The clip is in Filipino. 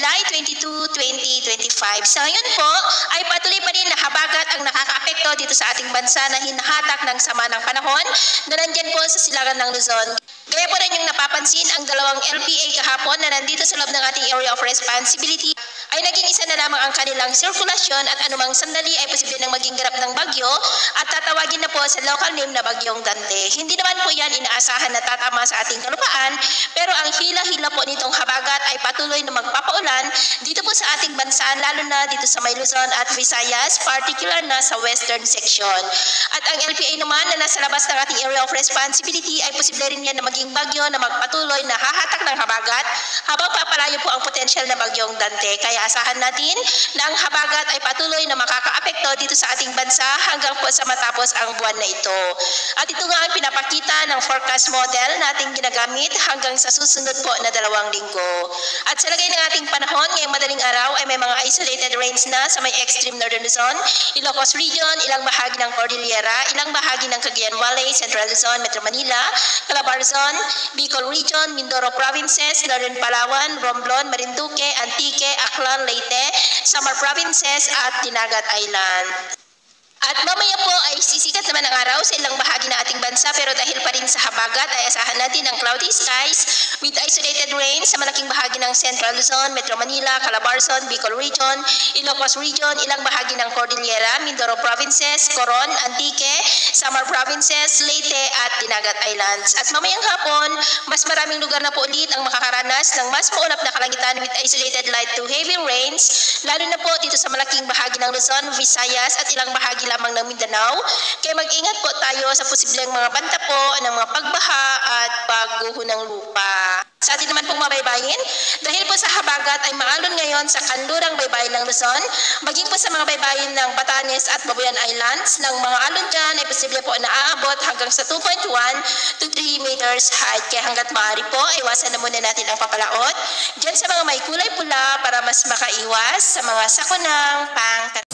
July 22, 2025. Sa ngayon po ay patuloy pa rin na habagat ang nakakaapekto dito sa ating bansa na hinahatak ng sama ng panahon na nandyan po sa silangan ng Luzon. Gaya po rin yung napapansin ang dalawang LPA kahapon na nandito sa loob ng ating area of responsibility ay naging isa na lamang ang kanilang sirkulasyon at anumang sandali ay posible nang maging ganap ng bagyo at tatawagin na po sa local name na Bagyong Dante. Hindi naman po yan inaasahan na tatama sa ating kalupaan, pero ang hila-hila po nitong habagat ay patuloy na magpapaulan dito po sa ating bansa, lalo na dito sa May Luzon at Visayas, particular na sa western section. At ang LPA naman na nasa labas ng ating area of responsibility ay posible rin yan na maging bagyo na magpatuloy na hahatak ng habagat habang papalayo po ang potensyal na Bagyong Dante. Kaya asahan natin na ang habagat ay patuloy na makakaapekto dito sa ating bansa hanggang po sa matapos ang buwan na ito. At ito nga ang pinapakita ng forecast model nating ginagamit hanggang sa susunod po na 2 linggo. At sa lagay ng ating panahon, ngayong madaling araw ay may mga isolated rains na sa may extreme northern Luzon, Ilocos Region, ilang bahagi ng Cordillera, ilang bahagi ng Cagayan Valley, Central Luzon, Metro Manila, Calabarzon, Bicol Region, Mindoro Provinces, Northern Palawan, Romblon, Marinduque, Antique, Aklan, Leyte, Samar Provinces at Dinagat Island. At mamaya po ay sisikat naman ang araw sa ilang bahagi ng ating bansa, pero dahil pa rin sa habagat ay asahan natin ang cloudy skies with isolated rain sa malaking bahagi ng Central Luzon, Metro Manila, Calabarzon, Bicol Region, Ilocos Region, ilang bahagi ng Cordillera, Mindoro Provinces, Coron, Antique, Samar Provinces, Leyte at Dinagat Islands. At mamayang hapon, mas maraming lugar na po ulit ang makakaranas ng mas maulap na kalangitan with isolated light to heavy rains, lalo na po dito sa malaking bahagi ng Luzon, Visayas at ilang bahagi lamang ng Mindanao. Kaya mag-ingat po tayo sa posibleng mga banta po ng mga pagbaha at pagguho ng lupa. Sa atin naman pong mabaybayin, dahil po sa habagat ay maalon ngayon sa kanlurang baybayin ng Luzon, maging po sa mga baybayin ng Batanes at Babuyan Islands, ng mga alon dyan ay posible po na aabot hanggang sa 2.1 to 3 meters height. Kaya hanggat maaari po, iwasan na muna natin ang papalaot dyan sa mga may kulay pula para mas makaiwas sa mga sakunang pangkat.